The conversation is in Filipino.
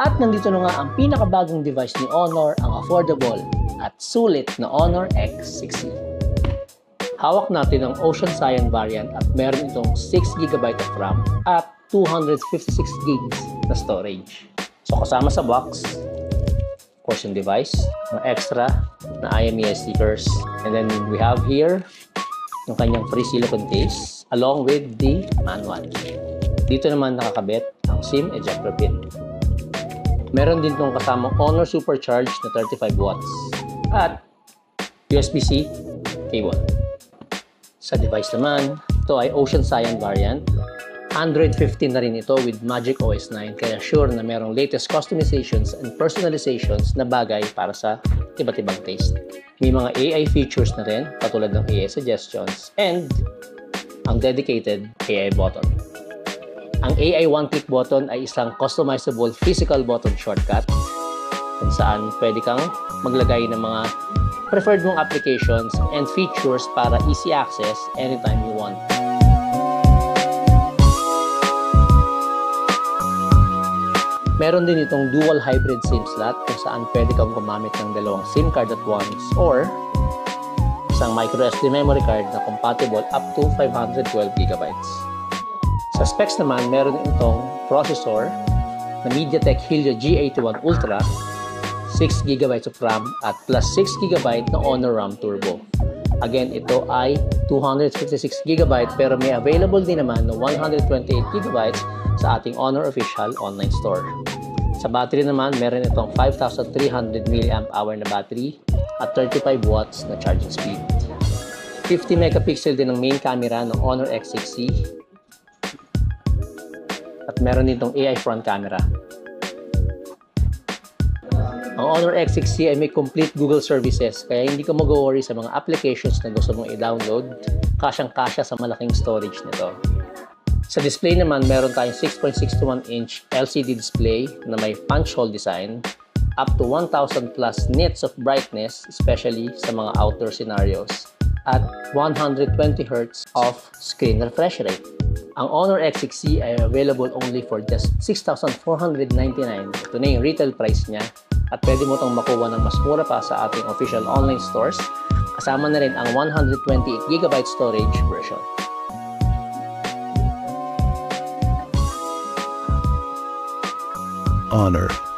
At nandito na nga ang pinakabagong device ni Honor, ang affordable at sulit na Honor X6e. Hawak natin ang Ocean Cyan variant at meron itong 6GB of RAM at 256GB na storage. So kasama sa box, of course yung device, mga extra na IMEI stickers, and then we have here yung kanyang free silicone case along with the manual. Dito naman nakakabit ang SIM ejector pin. Meron din itong kasamang Honor Supercharge na 35 watts at USB-C cable. Sa device naman, ito ay Ocean Cyan variant. Android 15 na rin ito with Magic OS 9, kaya sure na merong latest customizations and personalizations na bagay para sa iba't ibang taste. May mga AI features na rin, katulad ng AI suggestions and ang dedicated AI button. Ang AI one-click button ay isang customizable physical button shortcut kung saan pwede kang maglagay ng mga preferred mong applications and features para easy access anytime you want. Meron din itong dual hybrid SIM slot kung saan pwede kang gumamit ng dalawang SIM card at once or isang microSD memory card na compatible up to 512GB. Sa specs naman, meron itong processor na MediaTek Helio G81 Ultra, 6GB of RAM at plus 6GB na Honor RAM Turbo. Again, ito ay 256GB pero may available din naman na 128GB sa ating Honor official online store. Sa battery naman, meron itong 5,300 mAh na battery at 35 watts na charging speed. 50 megapixel din ang main camera ng Honor X6e. At meron ditong AI front camera. Ang Honor X6e ay may complete Google services, kaya hindi ka mag-worry sa mga applications na gusto mong i-download. Kasyang-kasya sa malaking storage nito. Sa display naman, meron tayong 6.61-inch LCD display na may punch hole design, up to 1,000 plus nits of brightness, especially sa mga outdoor scenarios, at 120Hz of screen refresh rate. Ang Honor X6e ay available only for just 6,499. Ito na yung retail price niya at pwede mo itong makuha ng mas mura pa sa ating official online stores. Kasama na rin ang 128GB storage version. Honor.